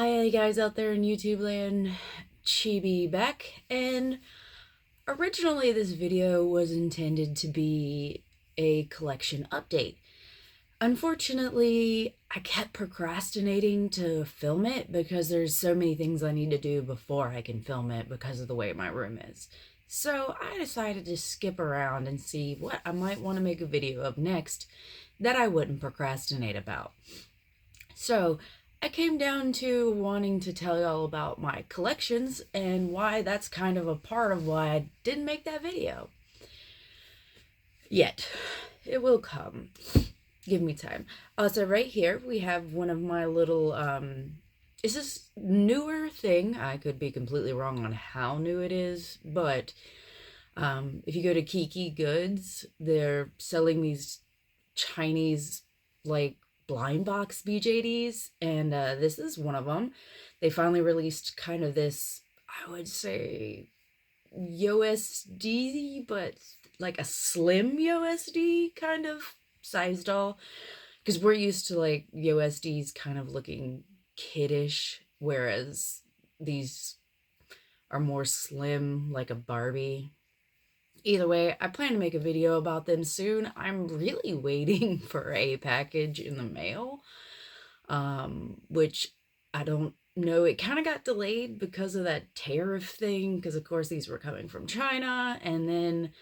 Hi guys out there in YouTube land, Chibi back, and originally this video was intended to be a collection update. Unfortunately, I kept procrastinating to film it because there's so many things I need to do before I can film it because of the way my room is. So I decided to skip around and see what I might want to make a video of next that I wouldn't procrastinate about. So I came down to wanting to tell y'all about my collections and why that's kind of a part of why I didn't make that video. Yet. It will come. Give me time. So right here we have one of my little, is this newer thing? I could be completely wrong on how new it is, but if you go to Kiki Goods, they're selling these Chinese, like, blind box BJDs, and this is one of them. They finally released kind of this, I would say, USD, but like a slim USD kind of size doll. Because we're used to like USDs kind of looking kiddish, whereas these are more slim, like a Barbie. Either way, I plan to make a video about them soon. I'm really waiting for a package in the mail, which I don't know. It kind of got delayed because of that tariff thing, because of course these were coming from China, and then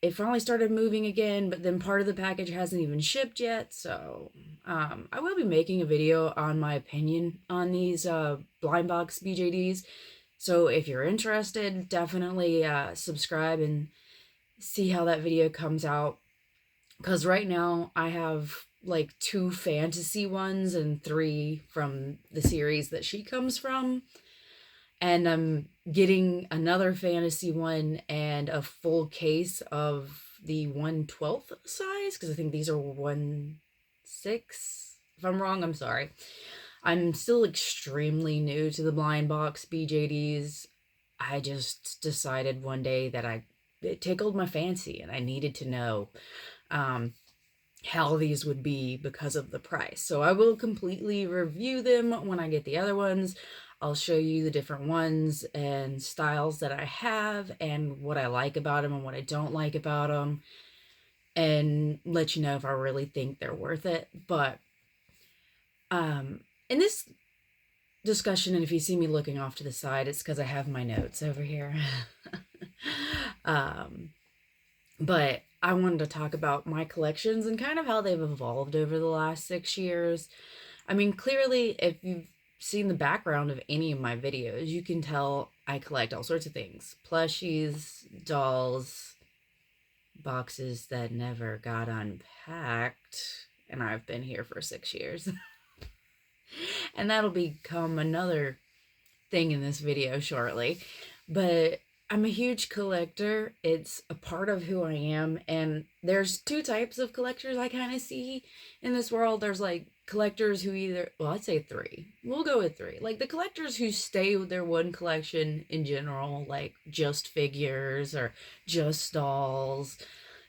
it finally started moving again, but then part of the package hasn't even shipped yet. So I will be making a video on my opinion on these blind box BJDs. So if you're interested, definitely subscribe and see how that video comes out. Because right now I have like 2 fantasy ones and 3 from the series that she comes from. And I'm getting another fantasy one and a full case of the 1/12 size, because I think these are 1/6. If I'm wrong, I'm sorry. I'm still extremely new to the blind box BJDs. I just decided one day that it tickled my fancy and I needed to know how these would be because of the price. So I will completely review them when I get the other ones. I'll show you the different ones and styles that I have and what I like about them and what I don't like about them, and let you know if I really think they're worth it. But in this discussion, and if you see me looking off to the side, it's because I have my notes over here. But I wanted to talk about my collections and kind of how they've evolved over the last 6 years. I mean, clearly, if you've seen the background of any of my videos, you can tell I collect all sorts of things. Plushies, dolls, boxes that never got unpacked, and I've been here for 6 years. And that'll become another thing in this video shortly. But I'm a huge collector. It's a part of who I am. And there's 2 types of collectors I kind of see in this world. There's like collectors who either, well, I'd say 3. We'll go with 3. Like the collectors who stay with their one collection in general, like just figures or just dolls,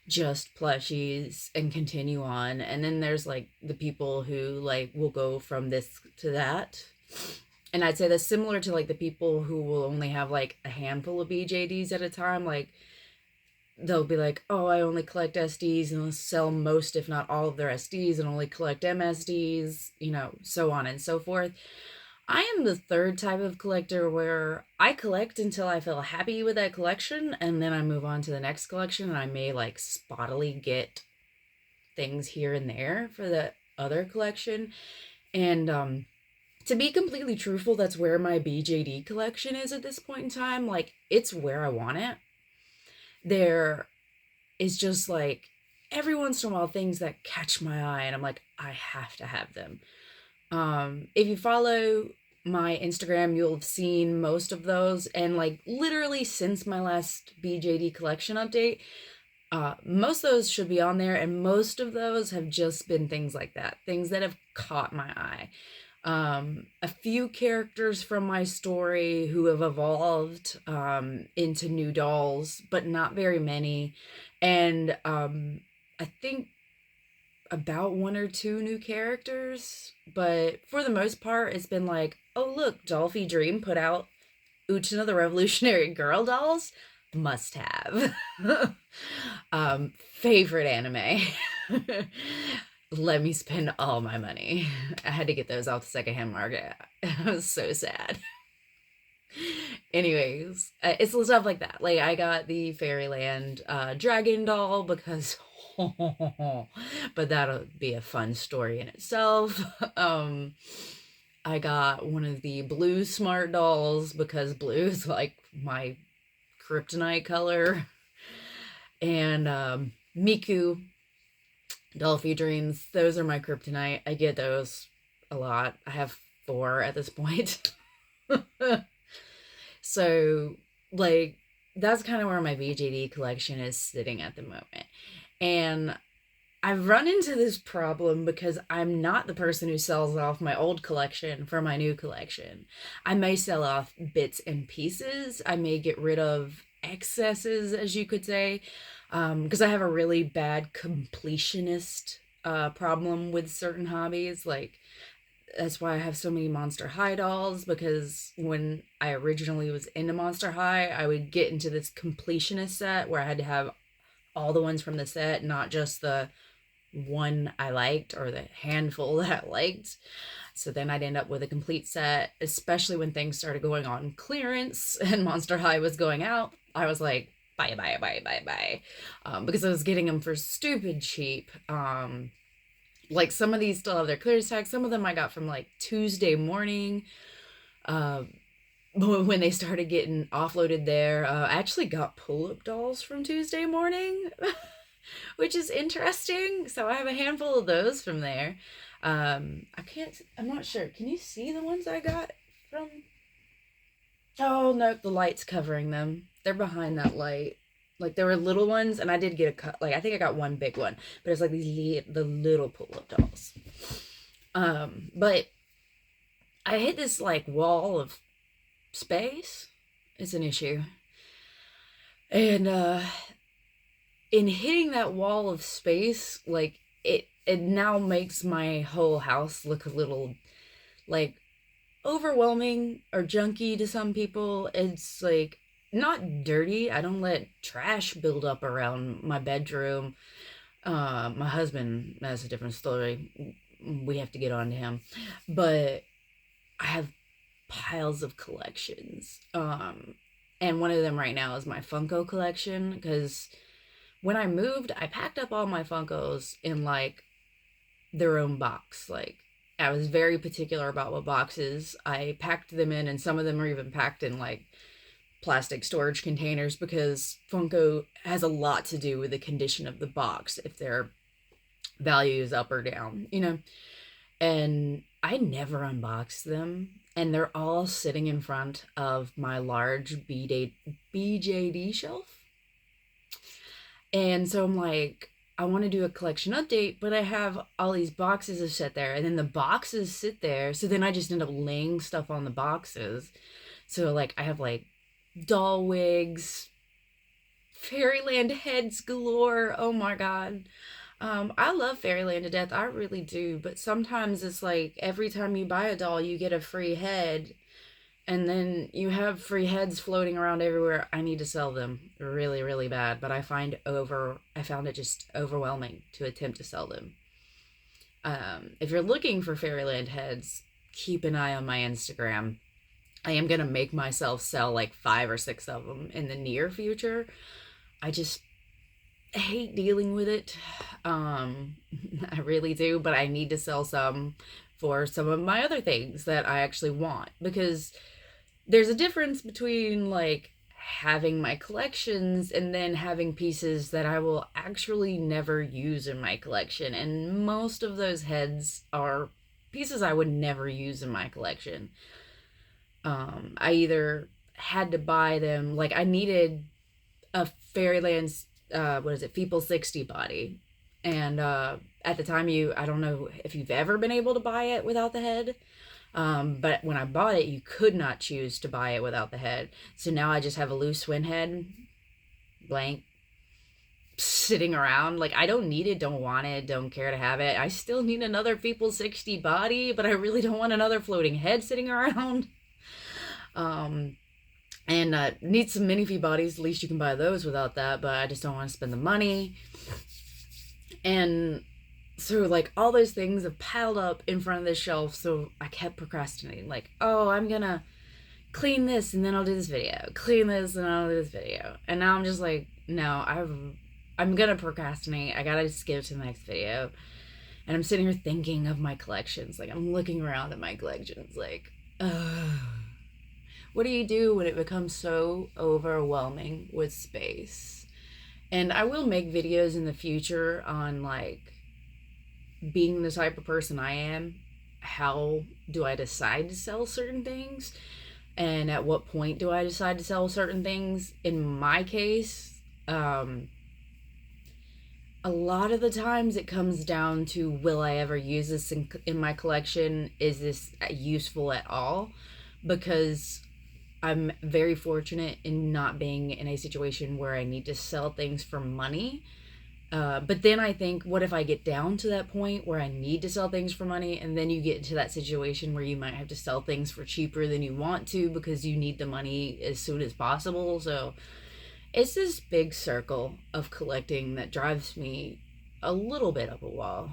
just plushies, and continue on. And then there's like the people who like will go from this to that. And I'd say that's similar to like the people who will only have like a handful of BJDs at a time. Like they'll be like, oh, I only collect SDs, and they'll sell most, if not all, of their SDs and only collect MSDs, so on and so forth. I am the third type of collector where I collect until I feel happy with that collection, and then I move on to the next collection, and I may like spottily get things here and there for the other collection. And to be completely truthful, that's where my BJD collection is at this point in time. Like, it's where I want it. There is just like every once in a while things that catch my eye, and I'm like, I have to have them. If you follow my Instagram, you'll have seen most of those. And like literally since my last BJD collection update, most of those should be on there, and most of those have just been things like that, things that have caught my eye. A few characters from my story who have evolved into new dolls, but not very many. And I think about one or two new characters, but for the most part, it's been like, oh, look, Dolphy Dream put out Utena the Revolutionary Girl dolls. Must have. Favorite anime. Let me spend all my money. I had to get those off the secondhand market. I was so sad. Anyways, it's stuff like that. Like, I got the Fairyland dragon doll because but that'll be a fun story in itself. I got one of the blue smart dolls because blue is like my kryptonite color. And Miku, Dolphy Dreams, those are my kryptonite. I get those a lot. I have 4 at this point. So, like, that's kind of where my VJD collection is sitting at the moment. And I've run into this problem because I'm not the person who sells off my old collection for my new collection. I may sell off bits and pieces. I may get rid of excesses, as you could say, because I have a really bad completionist problem with certain hobbies. Like, that's why I have so many Monster High dolls, because when I originally was into Monster High, I would get into this completionist set where I had to have all the ones from the set, not just the one I liked or the handful that I liked. So then I'd end up with a complete set, especially when things started going on clearance and Monster High was going out. I was like, bye, bye, bye, bye, bye. Because I was getting them for stupid cheap. Like, some of these still have their clearance tags. Some of them I got from like Tuesday Morning. When they started getting offloaded there, I actually got pull-up dolls from Tuesday Morning, which is interesting. So I have a handful of those from there. I'm not sure. Can you see the ones I got from? Oh, no, the light's covering them. They're behind that light. Like, there were little ones, and I did get a cut. Like, I think I got one big one, but it's like the little pull-up dolls. But I hit this like wall of space. It's an issue, and in hitting that wall of space, like, it now makes my whole house look a little like overwhelming or junky to some people. It's like not dirty. I don't let trash build up around my bedroom. My husband has a different story. We have to get on to him. But I have piles of collections. And one of them right now is my Funko collection, because when I moved, I packed up all my Funkos in like their own box. Like, I was very particular about what boxes I packed them in, and some of them are even packed in like plastic storage containers, because Funko has a lot to do with the condition of the box, if their value is up or down, you know. And I never unbox them, and they're all sitting in front of my large BJD shelf. And so I'm like, I want to do a collection update, but I have all these boxes that sit there, and then the boxes sit there, so then I just end up laying stuff on the boxes. So like, I have like doll wigs, Fairyland heads galore. Oh my god. I love Fairyland to death. I really do. But sometimes it's like every time you buy a doll, you get a free head. And then you have free heads floating around everywhere. I need to sell them really, really bad. But I found it just overwhelming to attempt to sell them. If you're looking for Fairyland heads, keep an eye on my Instagram. I am going to make myself sell like 5 or 6 of them in the near future. I just hate dealing with it. I really do, but I need to sell some for some of my other things that I actually want, because there's a difference between like having my collections and then having pieces that I will actually never use in my collection. And most of those heads are pieces I would never use in my collection. I either had to buy them, like I needed a Fairyland's Feeple 60 body, and at the time, I don't know if you've ever been able to buy it without the head, but when I bought it, you could not choose to buy it without the head. So now I just have a loose Swin head, blank, sitting around. Like, I don't need it, don't want it, don't care to have it. I still need another People 60 body, but I really don't want another floating head sitting around. Um, and need some minifee bodies. At least you can buy those without that, but I just don't want to spend the money. And so, like, all those things have piled up in front of this shelf, so I kept procrastinating. Like, oh, I'm gonna clean this and then I'll do this video. Clean this and I'll do this video. And now I'm just like, no, I'm gonna procrastinate. I gotta skip to the next video. And I'm sitting here thinking of my collections. Like, I'm looking around at my collections, like, what do you do when it becomes so overwhelming with space? And I will make videos in the future on, like, being the type of person I am. How do I decide to sell certain things? And at what point do I decide to sell certain things? In my case, a lot of the times it comes down to, will I ever use this in my collection? Is this useful at all? Because I'm very fortunate in not being in a situation where I need to sell things for money. But then I think, what if I get down to that point where I need to sell things for money, and then you get into that situation where you might have to sell things for cheaper than you want to because you need the money as soon as possible. So it's this big circle of collecting that drives me a little bit up a wall.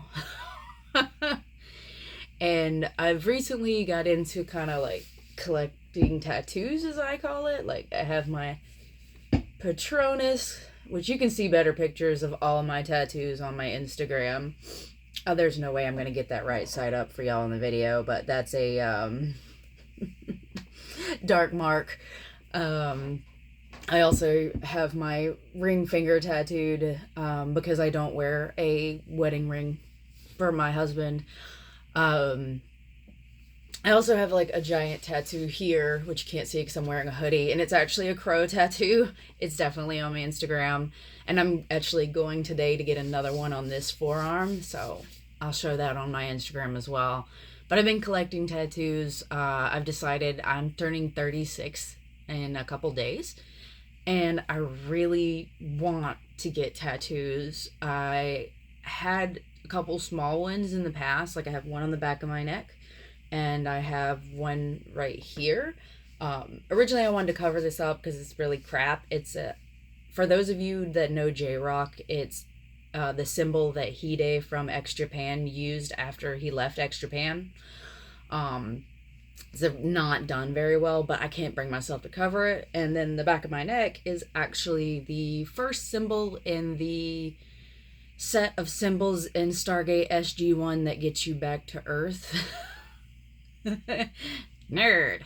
And I've recently got into kind of like collecting tattoos, as I call it. Like, I have my Patronus, which you can see better pictures of all of my tattoos on my Instagram. Oh, there's no way I'm going to get that right side up for y'all in the video, but that's a dark mark. I also have my ring finger tattooed because I don't wear a wedding ring for my husband. I also have like a giant tattoo here, which you can't see because I'm wearing a hoodie, and it's actually a crow tattoo. It's definitely on my Instagram, and I'm actually going today to get another one on this forearm, so I'll show that on my Instagram as well. But I've been collecting tattoos. I've decided I'm turning 36 in a couple days, and I really want to get tattoos. I had a couple small ones in the past, like I have one on the back of my neck, and I have one right here. Originally I wanted to cover this up because it's really crap. It's for those of you that know J-Rock, it's the symbol that Hide from X Japan used after he left X Japan. It's not done very well, but I can't bring myself to cover it. And then the back of my neck is actually the first symbol in the set of symbols in Stargate SG-1 that gets you back to Earth. Nerd.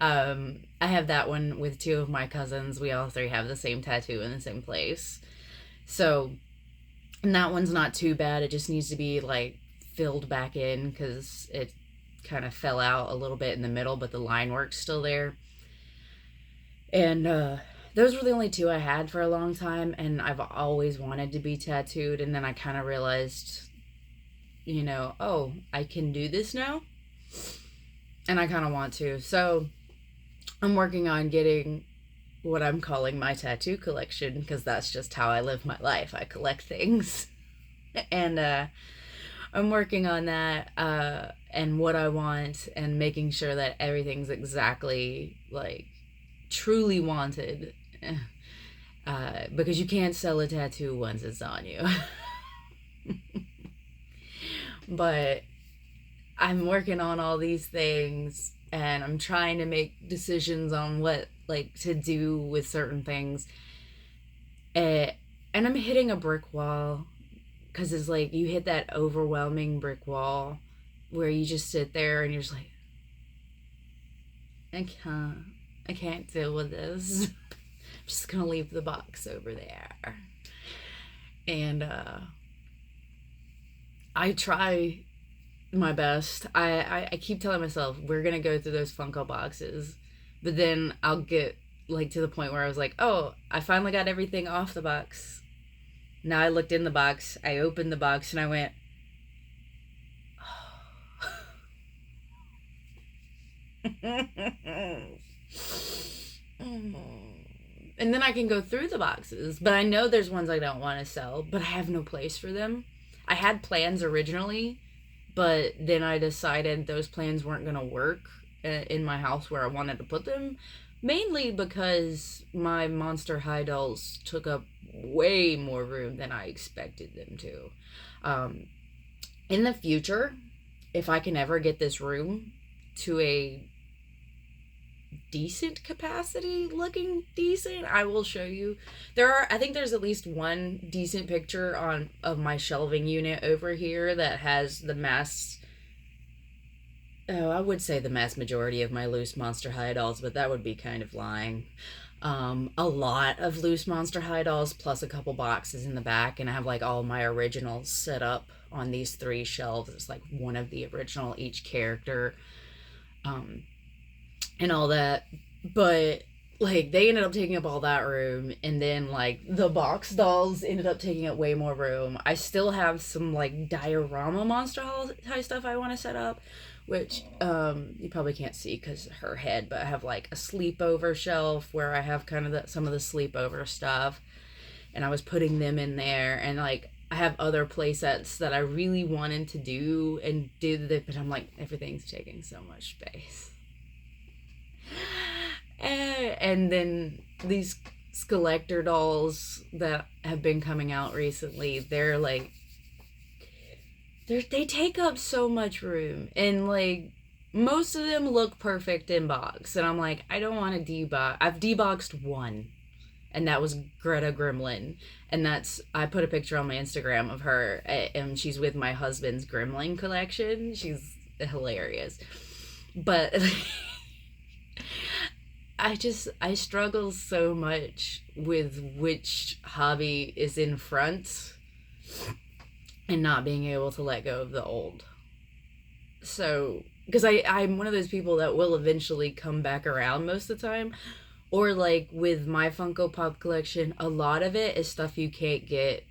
I have that one with two of my cousins. We all three have the same tattoo in the same place. So, and that one's not too bad. It just needs to be like filled back in because it kind of fell out a little bit in the middle, but the line work's still there. And those were the only two I had for a long time, and I've always wanted to be tattooed. And then I kind of realized, you know, oh, I can do this now. And I kind of want to. So I'm working on getting what I'm calling my tattoo collection, because that's just how I live my life. I collect things. And I'm working on that and what I want, and making sure that everything's exactly like truly wanted. Because you can't sell a tattoo once it's on you. But I'm working on all these things, and I'm trying to make decisions on what like to do with certain things. And I'm hitting a brick wall, because it's like you hit that overwhelming brick wall where you just sit there and you're just like, I can't deal with this. I'm just gonna leave the box over there. And I try my best. I keep telling myself we're gonna go through those Funko boxes, but then I'll get like to the point where I was like, oh, I finally got everything off the box. Now I looked in the box, I opened the box, and I went, oh. And then I can go through the boxes. But I know there's ones I don't want to sell, but I have no place for them. I had plans originally, but then I decided those plans weren't going to work in my house where I wanted to put them. Mainly because my Monster High dolls took up way more room than I expected them to. In the future, if I can ever get this room to a decent capacity, looking decent, I will show you. I think there's at least one decent picture of my shelving unit over here that has the mass. Oh, I would say the mass majority of my loose Monster High dolls, but that would be kind of lying. A lot of loose Monster High dolls plus a couple boxes in the back, and I have like all my originals set up on these 3 shelves. It's like one of the original each character, and all that. But like they ended up taking up all that room, and then like the box dolls ended up taking up way more room. I still have some like diorama Monster High stuff I want to set up, which you probably can't see because her head, but I have like a sleepover shelf where I have kind of some of the sleepover stuff, and I was putting them in there. And like I have other play sets that I really wanted to do and did it, but I'm like, everything's taking so much space. And then these Skeletor dolls that have been coming out recently, they're like, they take up so much room, and like most of them look perfect in box, and I'm like, I don't want to debox. I've deboxed one, and that was Greta Gremlin, and I put a picture on my Instagram of her, and she's with my husband's Gremlin collection. She's hilarious, but I struggle so much with which hobby is in front and not being able to let go of the old. So, because I'm one of those people that will eventually come back around most of the time. Or like with my Funko Pop collection, a lot of it is stuff you can't get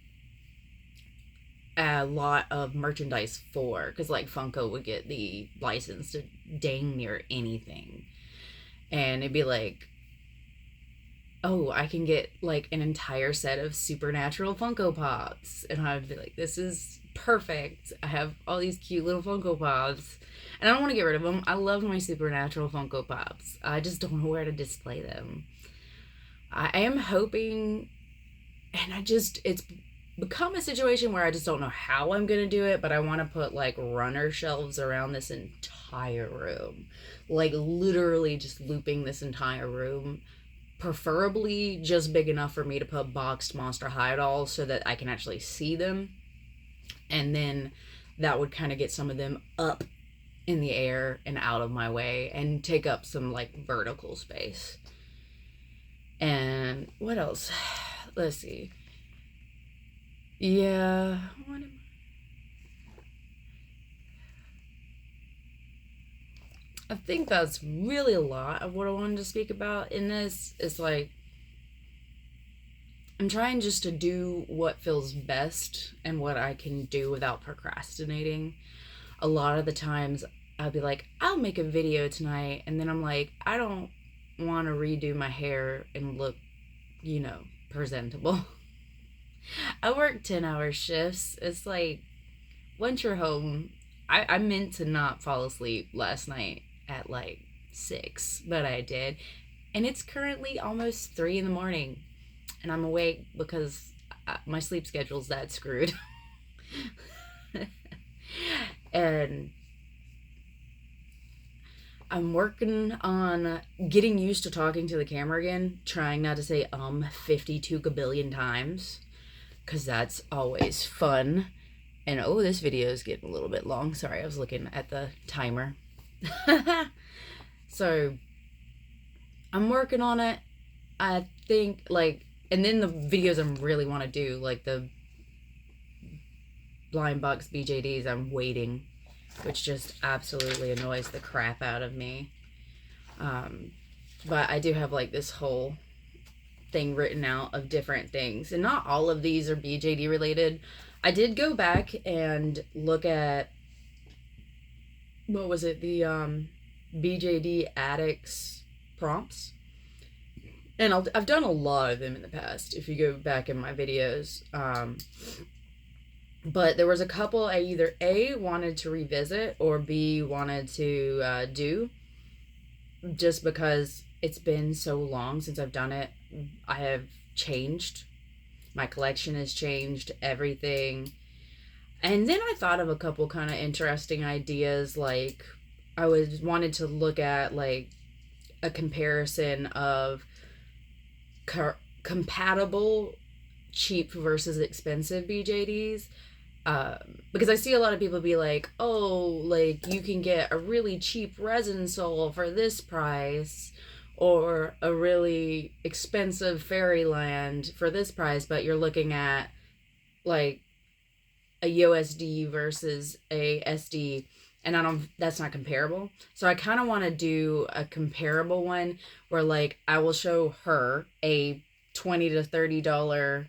a lot of merchandise for. Because like Funko would get the license to dang near anything. And it'd be like, oh, I can get like an entire set of Supernatural Funko Pops. And I'd be like, this is perfect. I have all these cute little Funko Pops. And I don't want to get rid of them. I love my Supernatural Funko Pops. I just don't know where to display them. I am hoping, and it's become a situation where I just don't know how I'm going to do it, but I want to put like runner shelves around this entire room. Like literally just looping this entire room. Preferably just big enough for me to put boxed Monster High dolls so that I can actually see them. And then that would kind of get some of them up in the air and out of my way and take up some like vertical space. And what else? Let's see. Yeah. I think that's really a lot of what I wanted to speak about in this. It's like, I'm trying just to do what feels best and what I can do without procrastinating. A lot of the times I'll be like, I'll make a video tonight, and then I'm like, I don't want to redo my hair and look, presentable. I work 10-hour shifts. It's like, once you're home, I meant to not fall asleep last night at like 6, but I did. And it's currently almost 3 in the morning, and I'm awake because my sleep schedule's that screwed. And I'm working on getting used to talking to the camera again, trying not to say 52 gabillion times, because that's always fun. And oh, this video is getting a little bit long. Sorry, I was looking at the timer. So I'm working on it. I think and then the videos I really want to do, like the blind box BJDs, I'm waiting, which just absolutely annoys the crap out of me. But I do have like this whole thing written out of different things, and not all of these are BJD related. I did go back and look at, what was it, the BJD Addicts prompts, And I've done a lot of them in the past, if you go back in my videos. But there was a couple I either A, wanted to revisit, or B, wanted to do, just because it's been so long since I've done it. I have changed. My collection has changed, everything. And then I thought of a couple kind of interesting ideas, like wanted to look at like a comparison of compatible cheap versus expensive BJDs. Because I see a lot of people be like, oh, like you can get a really cheap resin sole for this price, or a really expensive Fairyland for this price, but you're looking at like a USD versus a SD, and that's not comparable. So I kind of want to do a comparable one where like I will show her a $20 to $30,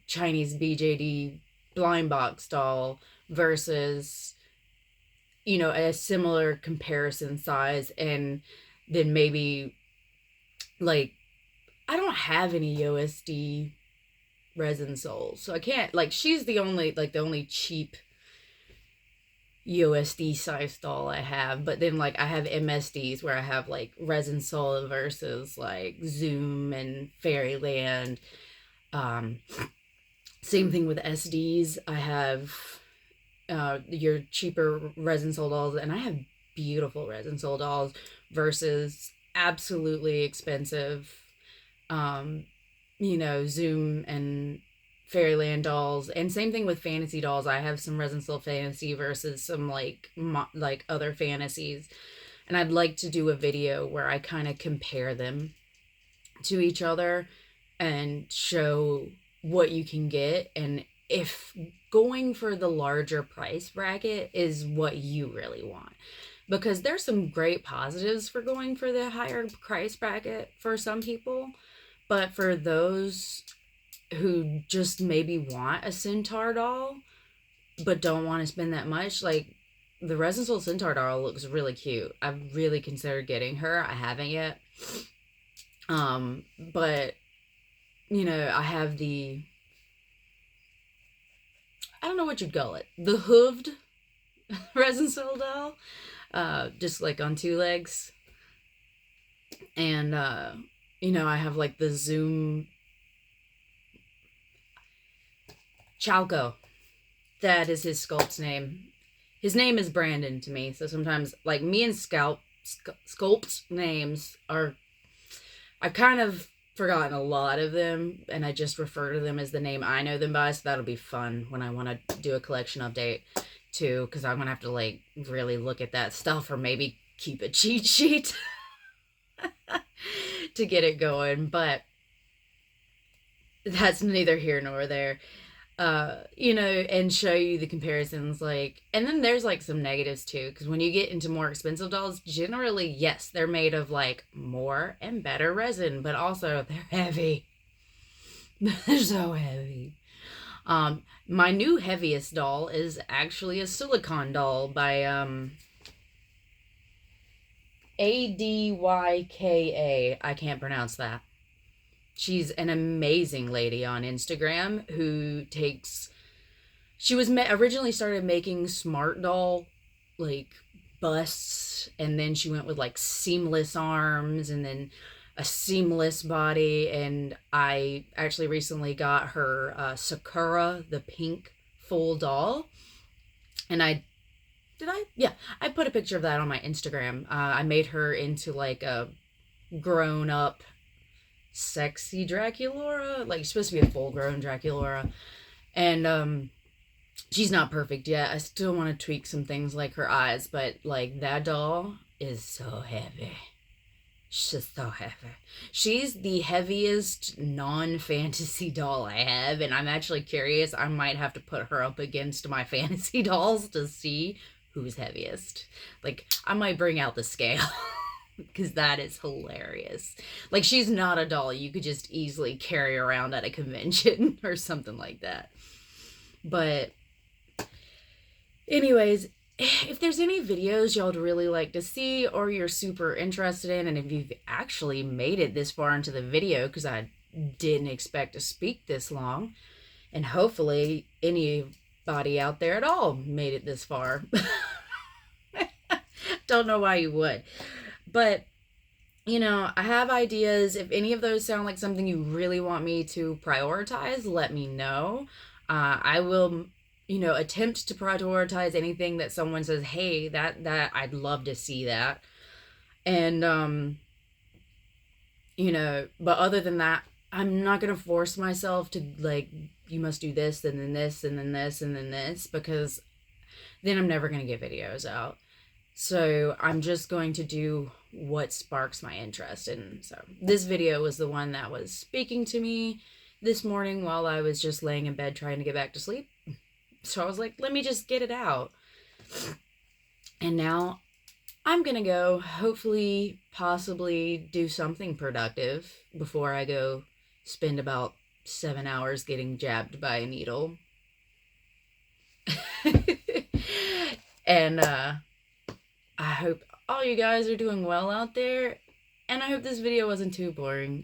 Chinese BJD blind box doll versus, a similar comparison size. And then maybe like, I don't have any USD resin soles, so I can't, like, she's the only cheap USD size doll I have. But then like I have MSDs where I have like resin sole versus like Zoom and Fairyland. Same thing with SDs. I have your cheaper resin sole dolls, and I have beautiful resin sole dolls versus absolutely expensive Zoom and Fairyland dolls. And same thing with fantasy dolls. I have some resin sole fantasy versus some like other fantasies, and I'd like to do a video where I kind of compare them to each other and show what you can get, and if going for the larger price bracket is what you really want. Because there's some great positives for going for the higher price bracket for some people, but for those who just maybe want a Centaur doll but don't want to spend that much, like the resin sole Centaur doll looks really cute. I've really considered getting her. I haven't yet. But I have I don't know what you'd call it, the hooved resin sole doll, just like on two legs. And I have like the Zoom Chalco. That is his sculpt's name. His name is Brandon to me, so sometimes like me and sculpt's names are, I've kind of forgotten a lot of them, and I just refer to them as the name I know them by. So that'll be fun when I want to do a collection update too, because I'm gonna have to like really look at that stuff, or maybe keep a cheat sheet to get it going. But that's neither here nor there. And show you the comparisons, like, and then there's like some negatives too, because when you get into more expensive dolls, generally, yes, they're made of like more and better resin, but also they're heavy. They're so heavy. My new heaviest doll is actually a silicone doll by Adyka. I can't pronounce that. She's an amazing lady on Instagram who she was originally started making smart doll like busts, and then she went with like seamless arms and then a seamless body. And I actually recently got her Sakura, the pink full doll, and I put a picture of that on my Instagram. I made her into like a grown up sexy Draculaura, like supposed to be a full grown Draculaura. And she's not perfect yet. I still want to tweak some things like her eyes, but like that doll is so heavy. She's so heavy. She's the heaviest non-fantasy doll I have, and I'm actually curious. I might have to put her up against my fantasy dolls to see who's heaviest. Like, I might bring out the scale. Because that is hilarious. Like, she's not a doll you could just easily carry around at a convention or something like that. But anyways, if there's any videos y'all'd really like to see or you're super interested in, and if you've actually made it this far into the video, because I didn't expect to speak this long, and hopefully anybody out there at all made it this far. Don't know why you would. But, I have ideas. If any of those sound like something you really want me to prioritize, let me know. I will, attempt to prioritize anything that someone says, hey, that I'd love to see that. And, but other than that, I'm not going to force myself to, like, you must do this, and then this, and then this, and then this, because then I'm never going to get videos out. So I'm just going to do what sparks my interest. And so this video was the one that was speaking to me this morning while I was just laying in bed trying to get back to sleep. So I was like, let me just get it out. And now I'm going to go hopefully, possibly do something productive before I go spend about 7 hours getting jabbed by a needle. And, I hope all you guys are doing well out there, and I hope this video wasn't too boring.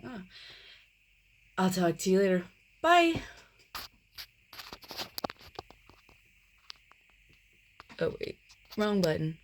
I'll talk to you later. Bye! Oh wait, wrong button.